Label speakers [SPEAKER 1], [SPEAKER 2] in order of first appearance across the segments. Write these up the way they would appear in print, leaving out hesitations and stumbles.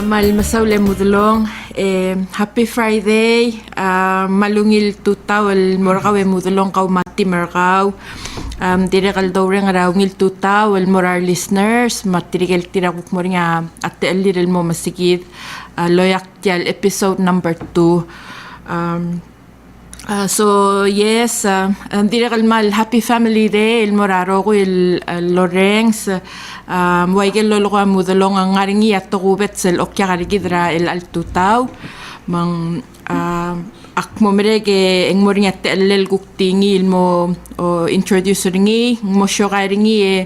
[SPEAKER 1] Mal masaule mudlong happy Friday malungil tutaw el morgaw mudlong kaw mati mergaw dire kal dawre nga raw ngil tutaw el morar listeners matirigel tirakuk mo nga at el mo masigid loyak tial episode number 2. So yes, dire kalmal happy family day il moraro ko il Lorenz waigel lolo ko mudolong ang ngaringi at tukubet sel okya karigidra il altutaw mang akmo merege eng moring at el guktingi il mo introduce ringi mo syo karingi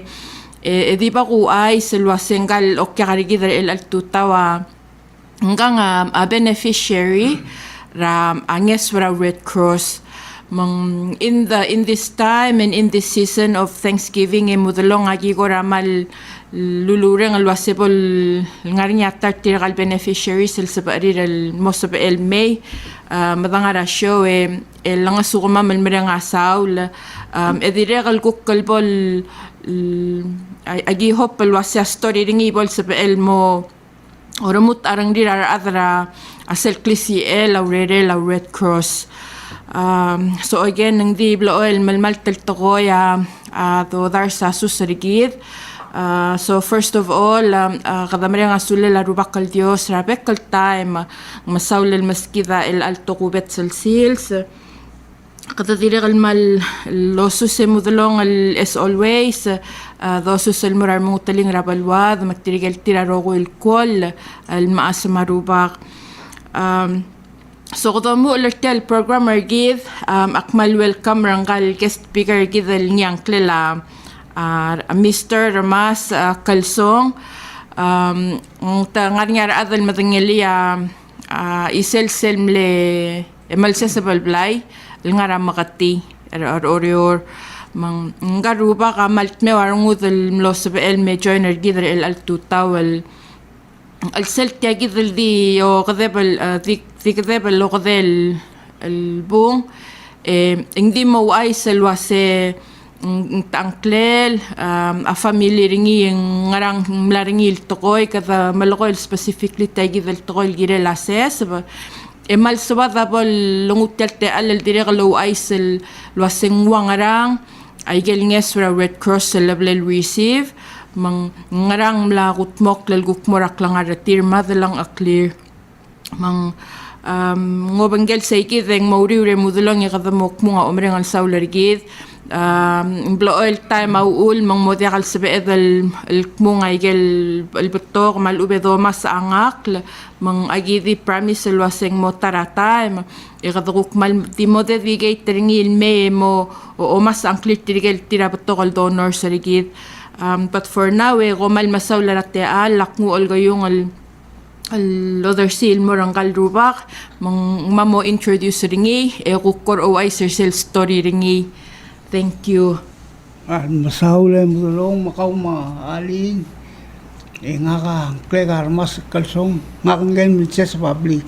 [SPEAKER 1] di ba ko ay selwasengal okya karigidra il altutaw hanggang a beneficiary ram anges wara Red Cross mang in this time and in this season of Thanksgiving mudalong agi ko ramal lulureng alwasebol ngaring yatar tiral beneficiaries el sabarir el most of el May madangara show el langa sukuma malmerang asaul ediregal kukalbol agi hop alwasya story ringi bol sa el mo oromut arang dirar adra asel klisi la Red Cross. So again nang di bloel malmal teltoya to dar sa susarigid. So first of all kadamre nga sulle la rubakal Dios rabekal time masaul el maskida el alto kubet sils kada diregal mal losus mudlong as always dosus el murar mutaling rabalwad magtirigel tirarogo el kol el maas marubak. So kung mo ulit el programmer gid akmal welcome rangal guest speaker gid el niyang klela Mr. Ramas Kalsong ngar ngar adal madangeli isel selmle emalse sa balblay el ngara makati or mang ngaruba ka maltme warungud el mlos el me joiner gid el altutaw el السلت يجد الدي أو غذاب ذي غذاب اللي غذا البون إندي مو أيس الواسة تانكلل أفاميلي ريني نران ملاريني التقوي كذا ملقول specifically تجد التقوي الجيرة لاساس إما السبب ذا بال لونغ تلت على الدريق لو أيس الواسة نوانغران أيجل نسورة Red Cross اللي receive mang ngarang mlagut mok lal gukmorak lang aratir madalang aklir mang ngobangel sa ikideng mauriure mudulong yakadamok mo nga umreng al saularigid bloel time auul mang modiakal sabeed al mo nga igel albutok mal ubedo mas angak mang agidi promise alwaseng mo taratay ikadaguk mal di mo dedicate ringil me mo o mas angklir tirigel tirabutok al donor sa rigid. But for now, gomal masaw larate lakmu olga yung al other seal mo ranggal rubak mamo introduce ringi kukor o ay sel story ringi. Thank you.
[SPEAKER 2] Masaw le mo long makaw maaling nga ka klegar mas kalsong ngakanggen mitses public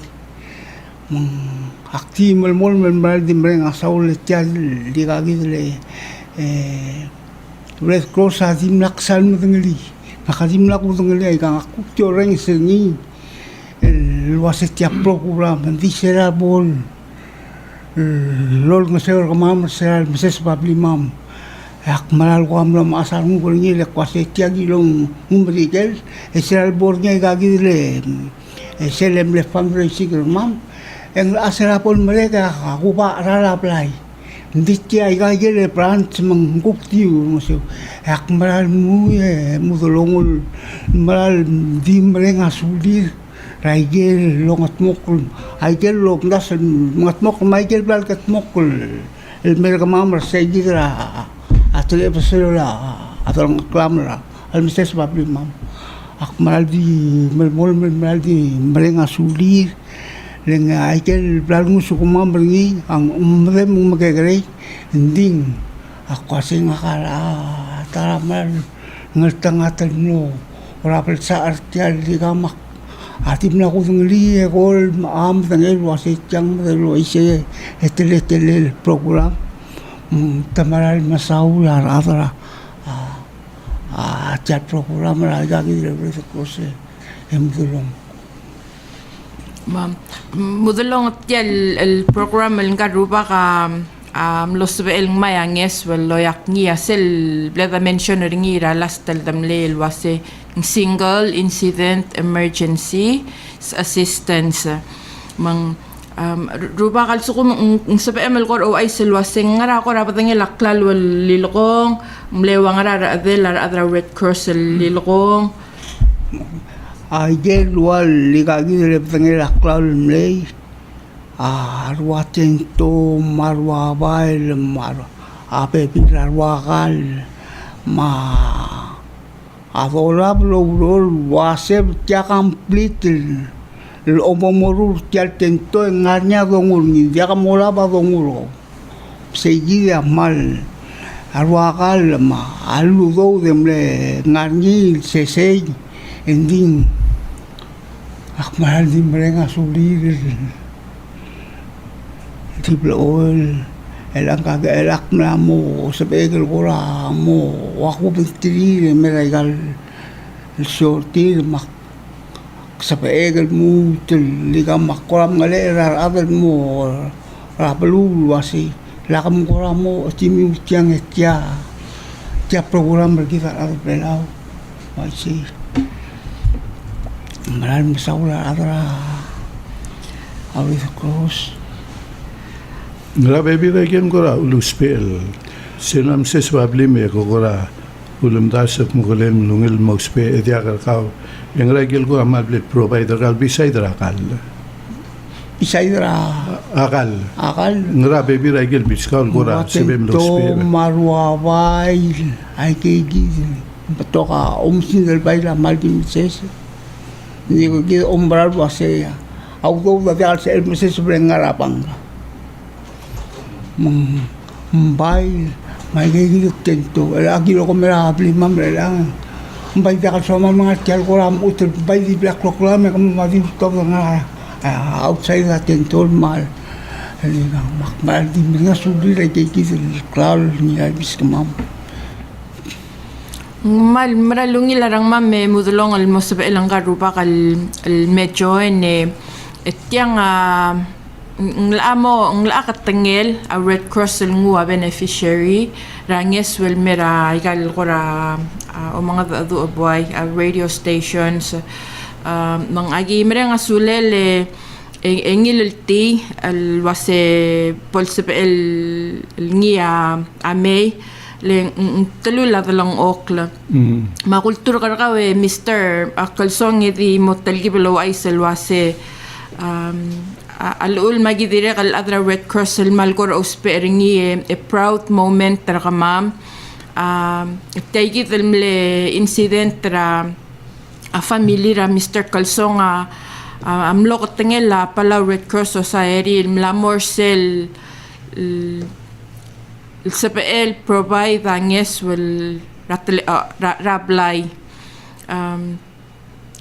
[SPEAKER 2] akti malmol malmal dimreng asaw le tial di kagid le Red Cross adim laksal matangeli, makadim lak matangeli ay kang akuk tioreng sengi, luas setiap program nanti serah bol, lol ngasir kamam serah meses babli mam, ak malal ko amlam asal ngulngi le kuasa tiagi long ngumrikel, serah bornya gagi le, selem le fundraising mam, yang asal pun mereka aku pak rara apply. Hindi ay gagel plant mangkukti muso ak maral muye mudolongol maral di merenga sudi raigel longat mokul aigel log nas mangat mokul maigel bal kat mokul el merga mamar segira atole pasela atong klamra al mistes babli mam ak maral di maral di merenga sudi lenga aikel blalung sukuma berngi ang umre mong magagray ending ako kasi ngakala taramal ngertangatan no rapal sa artial di kamak atim na ko ngli ekol maam tangel wasi chang lo ise etele program tamaral masaw la ratara chat program la gagi de kose emdulong
[SPEAKER 1] mudulong at el program el garuba ka los el mayanges well loyak niya sel bleda mention ngira last tel damle wase single incident emergency assistance mang ruba kal sukum sabi emel kor o ay selwaseng ngara ko rapat ng laklal wal lilokong mlewang ngara adel adra Red Cross lilokong
[SPEAKER 2] ay wal ligagi rapat ng laklal mlay arwaten to marwa bail mar ape pirarwakal ma adora blol waseb ya complete lo momorur tial tento engarnya dongul ni dia kamola ba dongulo seguida mal arwakal ma aludo demle ngarni sesei ending akmal di merenga sulir triple oil elang kaga elak na mo sa begel kora mo wako bitiri meregal shortir mak sa paegal mo liga makoram ngale aral mo rapalu wasi lakam koram mo timi utiang etya program berkita aral pelau wasi malam saula adra awis cross
[SPEAKER 3] Grabe bigyan ko ra uluspel. Sinam ses babli me ko ra ulum dasak mo kulen lungil mo spe edia ka. Yang regel ko amal blit provider kal beside ra kal.
[SPEAKER 2] Beside ra
[SPEAKER 3] akal. Grabe bigyan biskal ko ra sebem lo spe.
[SPEAKER 2] Marwa bail ay kegi batoka single baila maldi ses. Ni ko gi ombral wase. Auto da dal se el meses brengarapang. Mbay may gigit tento lagi lo kamera abli mamre lang mbay da ka sama mga tial ko ram utul bay di black clock lam kam madi to nga outside that tento mal ali nga makmal di mga sudi ra gigit klal ni abis kamam
[SPEAKER 1] mal maralungi larang mame mudulong al mosbe elang garupa kal el medyo ene etyang ang laakat tangel a Red Cross ngua beneficiary ranges wel mera igal kora o mga adu aboy radio stations mang agi mera nga sulele engilti al wase polse el ngia ame le talula dalang okla makultur karkawe Mr. Kalsong edi motalgi below ay selwase alul magidire kal adra Red Cross malkor osperingi a proud moment tra kamam taygi le incident tra a family ra Mr. Kalsong amlo kotengela pala Red Cross Society mlamor sel CPL provide anges will rablay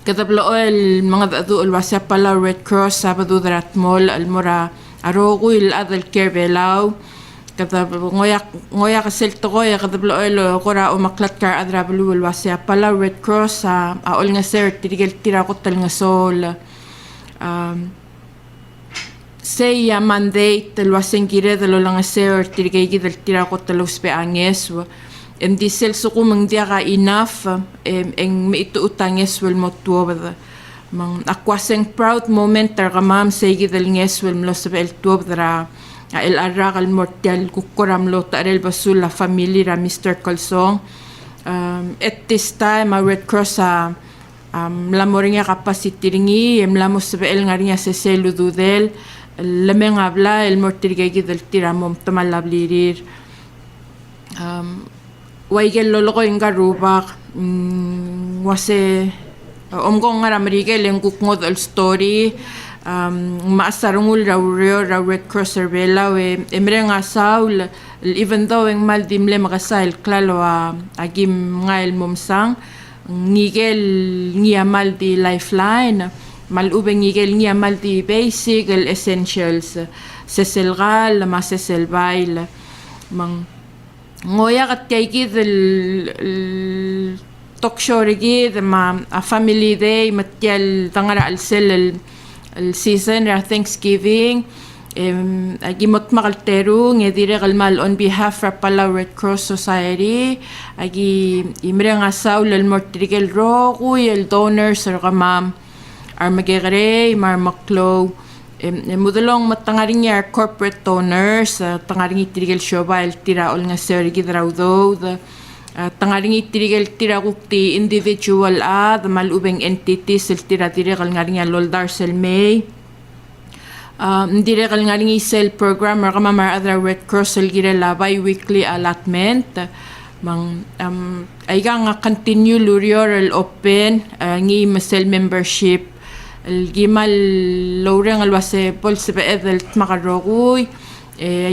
[SPEAKER 1] Katablo el mga dadu alwasya pala Red Cross sabado darat mall almora arogo il adal care belaw katab ngoya kasel to ngoya katablo el kora o maklat kar adra belu alwasya pala Red Cross aol nga sir tirigel tira ko tal nga sol say mandate alwaseng kire dalo lang sir tirigel gidal tira ko tal uspe anges di sel suku mang dia ka enough eng meitu utanges wel motuo bada mang akwaseng proud moment tar kamam segi del nges wel mlo sabel tuo bada el arra kal mortal kukuram lo tarel basul la family ra Mr. Kalsong at this time a Red Cross la moringa capacity ringi la mo sabel ngarinya se selu dudel lameng habla el mortal gegi del tiramom tamalablirir Waigel lolo ko yung garubak wase omgong nga ramarigel yung kukngod al story maasarungul raw Red Cross Cervela emre nga saul even though yung mal dimle makasail klalo agim nga il mumsang ngigel ngia mal di lifeline mal ubeng ngigel ngia mal di basic el essentials seselgal maseselbail mang ngoya kat kaygid talk show rigid ma a family day matyal tangara al sel el season ra Thanksgiving agi motmakalteru ngedire kalmal on behalf of Palau Red Cross Society agi imre nga saul el mortrigel ro el donors ar kamam ar magegre mar maklo mudalong matangaring yar corporate donors tangaring itirigel shoba el tiraol nga sergi draudo tangaring itirigel tirakukti individual malubeng entities el tiradire kal ngaring loldar sel may ndire kal ngaring isel program ar kamamar other Red Cross el gire la bi-weekly allotment mang aiga nga continue lurior el open ngi masel membership el gimal loreng al wase pol se el tmakaroguy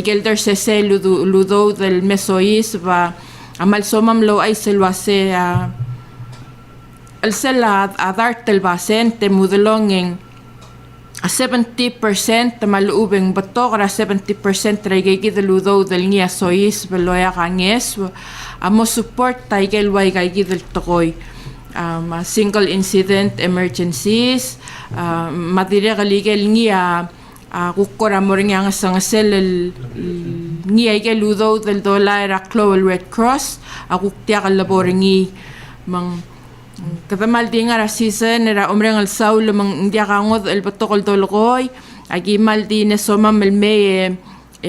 [SPEAKER 1] gelder se ludo del mesois va amal somam lo ay sel wase el sel adart el basen te mudelongeng 70% malubeng batok ra 70% regegi de ludo del ngia sois beloya kanges amo support taigel way gagi del tokoy single incident emergencies madire galigel ngia kukora moring ang sel ngia igel ludo del dollar aklo el Red Cross akuktia kalaboringi mang katamal di nga ra season era omreng al saul mang dia kangod el batokol tolkoy agi maldi ne soma melme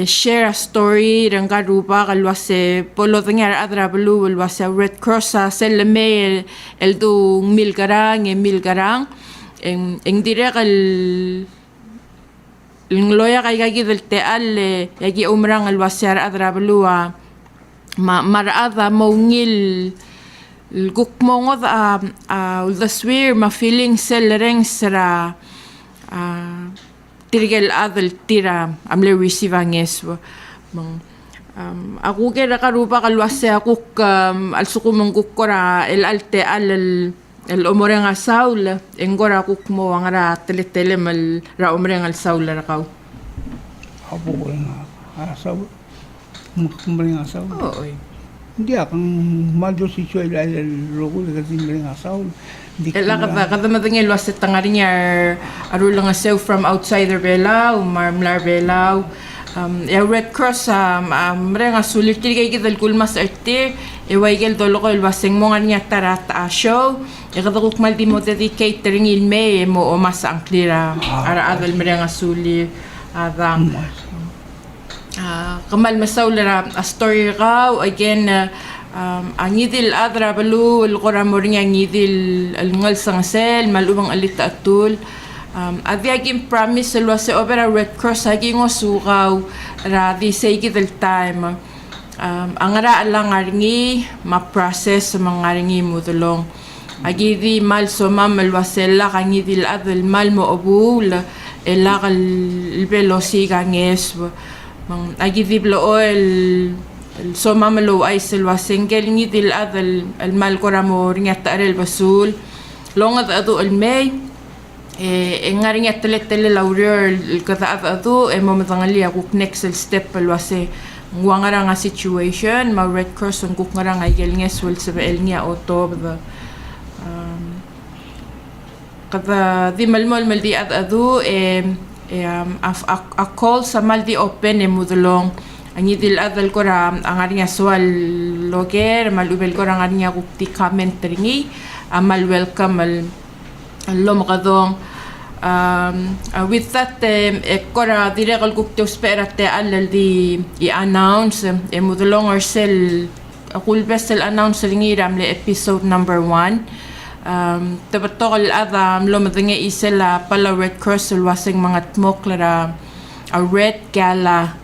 [SPEAKER 1] share a story ranga rupa kalwase polo tingar adra blue walwase Red Cross sel me el du mil garang en direct el loya kay gagi del teal yagi umrang alwase adra blue marada mongil gukmongod uldaswir ma feeling sellereng sera tirgel adel tira amle receivanges mang aku kera karupa kalwase akuk al sukumong kukora el alte el omoreng saul engora kukmo angara teletele mal ra omoreng al saul ra kaw
[SPEAKER 2] Apo ko nga asaw. Kumbaling asaw.
[SPEAKER 1] oy
[SPEAKER 2] Hindi akang madyo si Choy dahil loko na kasi kumbaling asaw.
[SPEAKER 1] ela kada matengel wase tangarinya arulang asew from outsider belaw marmlar belaw Red Cross mrenga sulit kay gidal kulmas arte ewaigel doloko el waseng mo nganya tarata show kada kukmal di mo dedicate catering ilme mo o mas ang klira ara adal mrenga suli adang kamal masawlara a story raw again ang idil adra balu el qoramoring ang idil al ngal sangsel malubang alita atul aviagin promise el wase opera Red Cross aging osukaw ra di segi del time ang ara alang aringi ma-process mga aringi mudulong agidi mal somam el wasela kang idil adel mal mo obul ela kal veloci ganges mang agidi blo el somam lo ay selwa single ngidil adel el mal koramo ringata el basul longa adu el may ngaring atlet laurier el kata adu mo matangali ako next step el wase ngwangara nga situation ma Red Cross ang kukngara nga igel nges wal sa el niya auto kada di malmol maldi adu a call sa maldi open mudulong ang idil adal ko ra ang aring aswal loger malubel ko ra ang aring kukti comment ringi mal welcome al lomakadong with that kora direct kukti spera te alal di i-announce mudulong or sel akul besel announce ringi ramle episode number 1 tabatokal adam lomadinga isela pala Red Cross wasing mga tmoklara a red gala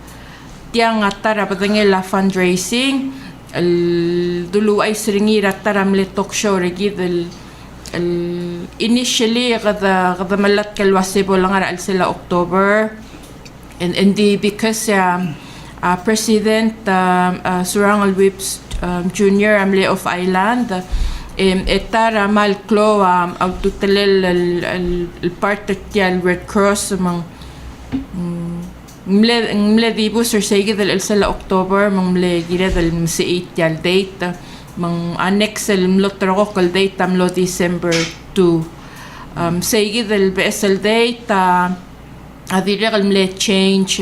[SPEAKER 1] tiang atara patanga la fundraising dulu ay sringira taram le talk show regid initially kada malat kalwase lang ara sila October and because President Surangal Whips Junior Amle of Island etara malklo autotelel el parte del Red Cross mang mle dibu sir sege del sala October mang mle gira del msi 8 yal date mang annex el mlotro kal date amlo December 2 سيجي ذا بأسل ديت هذه رقم لا change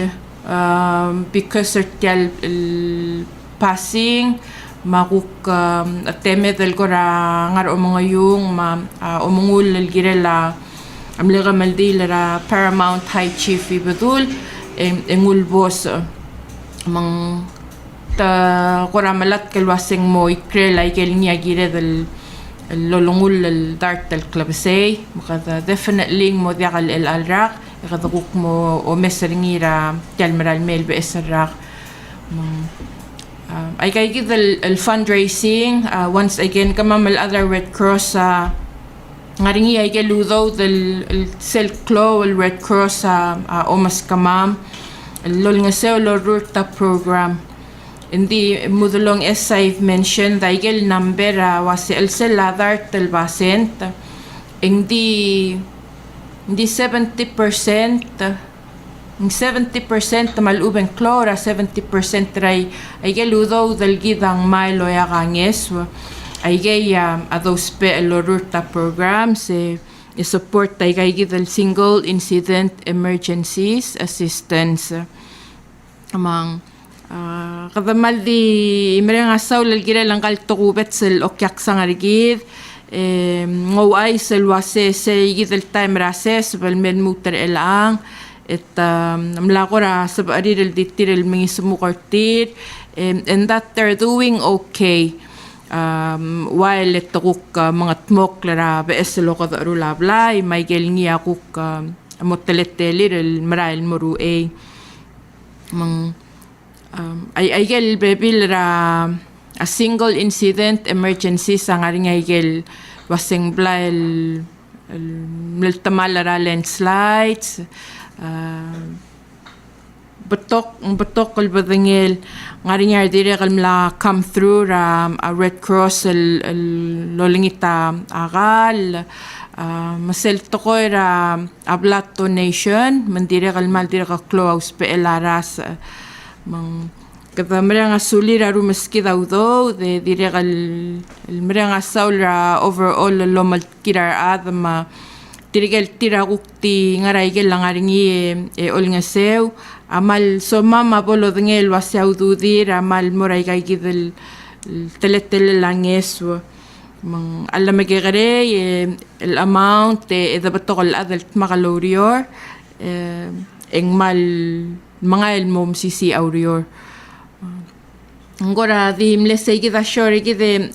[SPEAKER 1] because ال passing makuk temet el kora ngar omongayung ma omongul el girela amlega maldi la Paramount High Chief ibadul engul boss mang ta kora malat kel waseng mo ikrela ikel niya gire del lolongul el dart el klabsay makada definitely mo diakal el alrak ikadukuk mo o meseringira kalmeral mel be esrak I give the fundraising once again kama mal other Red Cross ngaringi ay ludo the Silk Claw el Red Cross omas kamam lol nga seo lo rurta program hindi mudulong as I've mentioned ay number wasi el seladar tel basent hindi 70% 70% malubeng chlora 70% ray ay ludo del gidang mailo ya ganges ay those pe lorurta programs support ay gidal single incident emergencies assistance among kadamal di imreng asaw lalgira lang kaltukubet sel okyak sangarigid ngaway sel wase se gidal time rases balmen muter elang mlakora sa bariril ditiril mingi sumukartir and that they're doing okay while itukuk mga tmok lara beeselo ka darulablay may gelngi akuk motelettelir el marail moru mang ay gel bebil ra a single incident emergency sangaring ay gel waseng blail miltamal lara landslides betok kal badengel ngarinyar dire kalmla come through a Red Cross el lolingita agal masel tokoy a blood donation mandire kalmal dire ka close pe elaras mang kadamrang asuli ra rumeski daudo de dire kal mrang asaul overall lomal kirar adma tirigel tiragukti ngaray gel langaringi ol nga sew amal so mama bolo dengel wasiaw dudir amal moray kay gidel teletel langes mang alam magigare el amount ida batokol adult makalorior engmal mga el mom sisi aurior Ngora di mlesay kita sure kita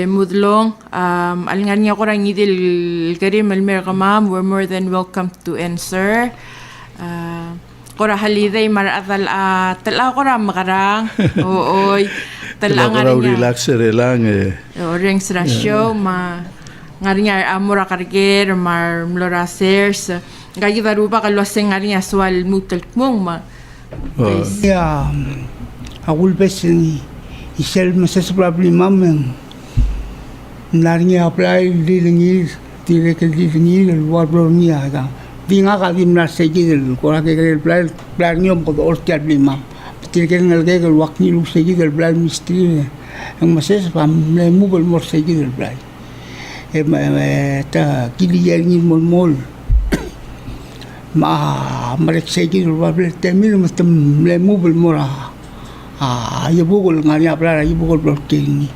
[SPEAKER 1] mudlong alingan niya ko rang idil karim almer kamam we're more than welcome to answer kora haliday maratal tala ko ram makarang ooy tala nga
[SPEAKER 3] niya relaxer lang
[SPEAKER 1] ring rasyo ma ngarinya amura karger mar mlorasers gaji daruba kalwaseng ngarinya swal mutel mong ma
[SPEAKER 2] Akul besen isel masas problema men narnya apply dilingir direk dilingir war problema ada dinga ka dim na segidel ko ra ke plan nyom ko ortial problema tirken ngal ke wakni lu segidel plan mistri ang masas pam le mubel mor segidel plan ta kiliyer ni mol ma marek segidel war temil mastam le mubel mora ibukol ngani aplara ibukol bloking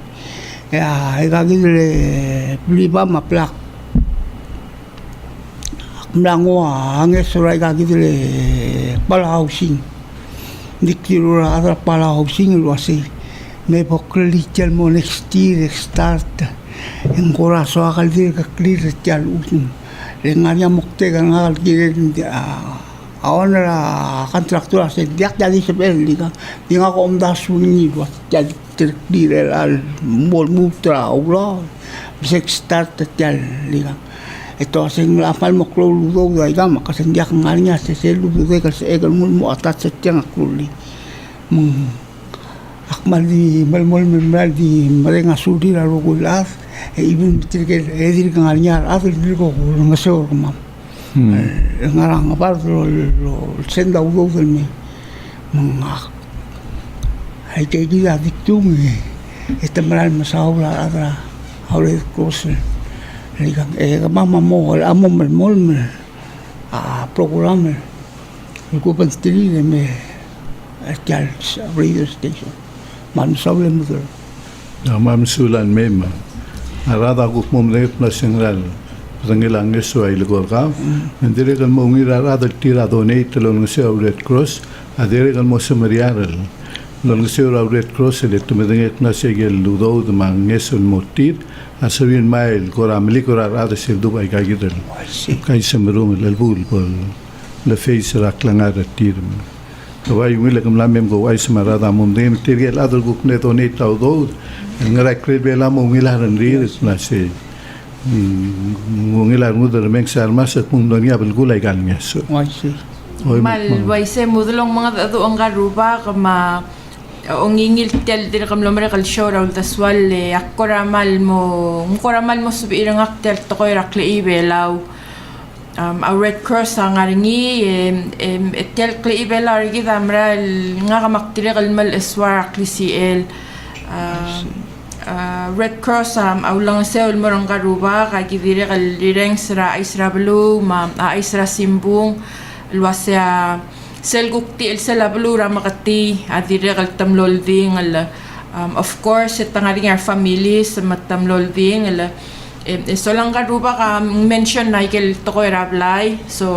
[SPEAKER 2] ya ikagile bliba maplak mlango anges surai kagile pala housing dikirura ada pala housing luasi me pokli chal mo next year start en corazo akal dir ka clear chal usun ngani mokte kan akal dire awan na kontraktor sa diak jadi sebel liga dinga ko omdas wini wat jadi terdiri al mol mutra ulo bisa start tel liga ito asing lapal mo klolo do ga makasen diak ngarinya se selu do ka se egal mul mo atat sa tiang kluli akmal di malmol memral di marenga sudi la rogulas ibn tirke edir ngarinya afil digo ngasor kamam ngarang apa lo senda ugo del me mangak hay que ir a dictum esta maral masaula adra ahora cosas Ligang mama mo amo mol program ko pan stili me at radio station man sawle mo to
[SPEAKER 3] Ma'am Sulan Mema. Arada ko mumrep na singral. Rangilang eso ay lugar ka. Hindi kan mo ngirarada tira donate lon sa Red Cross. Adire kan mo sa Mariaral. Lon sa Red Cross ele tumedengek na siya ludo de mangeson motir. Asawin mail koramli korarada sil Dubai ka gidel. Kay sa merum lalbul pol. La face raklangara tirm. Kawai wila kam lamem go ay samarada mum dem tirgel adal guk ne donate do. Ngarak bela mo ngilaran riris na si ngilar mudar meng sarmas at mung donya belgulay galnya so
[SPEAKER 1] Malwaise mudulong mga ado ang garuba kama ongingil tel dir kam lomre kal shora ul taswal akkoramal mo subi irang aktel to koy rakle ibelaw a Red Cross ang aringi etel kle ibelaw rigi damra nga kamaktire kal mal eswar akli CL Red Cross aulang seul morang karuba kagidire kal direng sra isra blu ma isra simbung luasya sel gukti el sela blu ra makati adire kal tamlolding of course tangaring our families matamlolding so lang karuba ka mention na ikel tokoy rablay so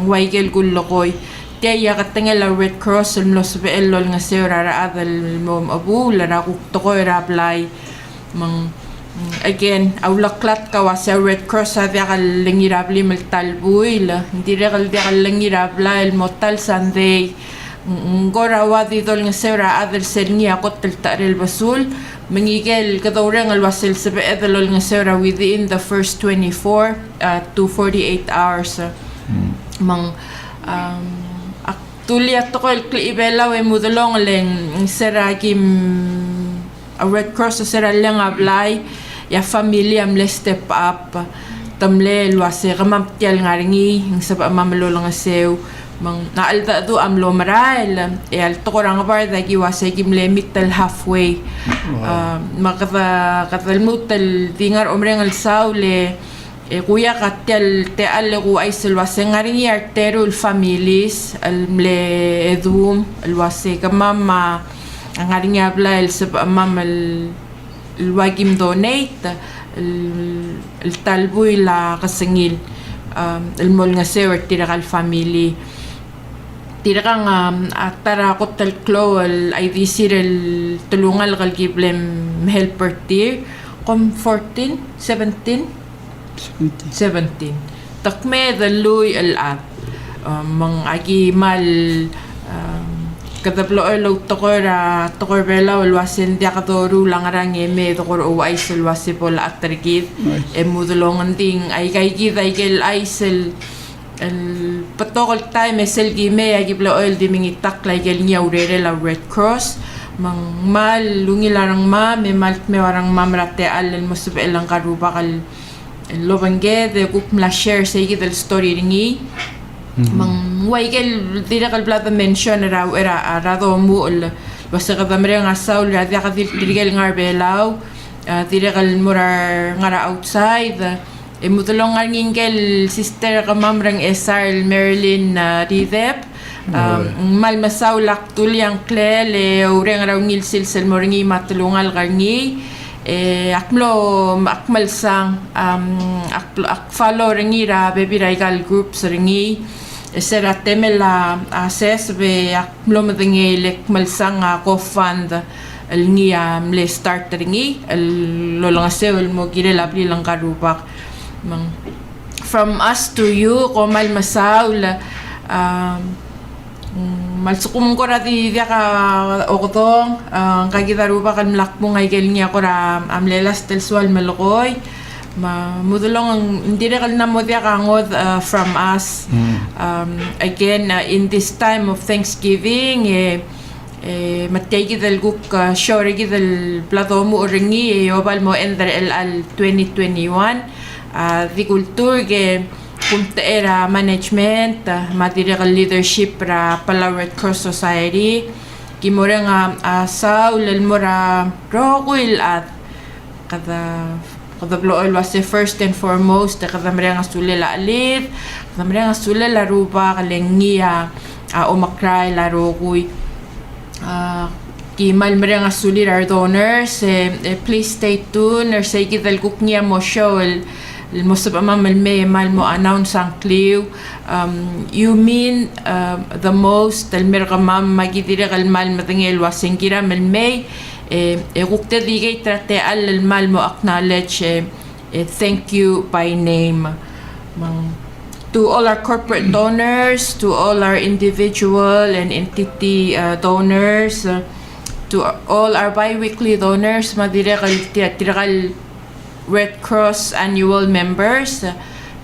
[SPEAKER 1] waigel gullokoy kaya katengel la Red Cross los beelol nga seura ra adal mom abu la ra tokoy rablay mang again aulaklat ka wa sa Red Cross sa dia kal lengirabli mal talbuy la hindi ra kal dia kal lengirabla el motal Sunday ngora wa didol nga seura adal serni akot tel basul mangigel kadawreng al wasil sa beedol nga seura within the first 24 to 48 hours mang tuli at ko el ibelaw mudolong leng seragim a Red Cross sa sera lang ablay ya familia amle step up tamle luase kamamtial ngaringi sa mamalo lang asew mang naalda do amlo maral al tokorang bar da giwase gimle mital halfway makata katalmutal dingar omreng al saule kuya katel te alle ku ay silwase ngaringi arterul families almle edum alwase kamama ang aring abla el sa mam el wagim donate el talboy la kasengil el mol nga sewer tira kal family tira kang atara ko tel klo el IDC el tulungal kal giblem helper tier kom 14 17 takme daluy el at mang agi mal kadaplo lo tokor bela walwasin dia katoru langarang eme tokor o aisel wasipol atrikid mudulongan ding ay kay gid ay aisel el patokol time sel gime ay giblo oil di mingitak lay gel niya urere la Red Cross mang mal lungilarang me warang mamrate al musub elang karuba kal lobangge de kupla share say gid el story ringi mang waigel dira kal blada mention era rado mu basta kadamre nga saul ra dia kadil dirigel ngarbelaw dira kal murar ngara outside mutulong ngingel sister ka mamrang SR Marilyn Ridep mal masaulak tulyang klele ureng raw ngil silsel moringi matulungal karngi akmal sang follow ringi ra baby raigal groups ringi sera temela assess be aklo madingi lek malsang ko fund el ngia le start ringi el lolong asel mo gire labli lang karupak mang from us to you ko mal masaul malsukum ko ra di dia ka okotong kagidarupa kan lakmo ngay gel niya ko ra amlelas telswal melokoy mudulong hindi na kalina mo dia kangod from us again in this time of Thanksgiving mataygi dal guk shore gi dal plato mo ringi yobal mo ender al 2021 di kultur ge punta era management material leadership ra pala Red Cross Society kimore nga sa ulal mora rokuil at kada kadablo oil was first and foremost kadamre nga sule la alit kadamre nga sule la rupa kalengia umakray laro kuy kimal mere nga suli our donors please stay tuned or say kita kuknya mo show most of mal mo announce ang clue you mean the most el mer ka mam magidire kal mal matengel wasing kira mal may kukte digay trate al mal mo acknowledge thank you by name to all our corporate donors, to all our individual and entity donors, to all our bi-weekly donors, Tirakal Red Cross annual members,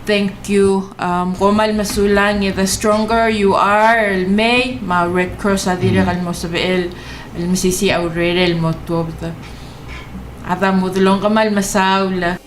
[SPEAKER 1] thank you. Komal masulang, the stronger you are, may ma Red Cross Tirakal mo sabiel, masisi aurere mo tuwabta. Ata mo tulong kamal masaula.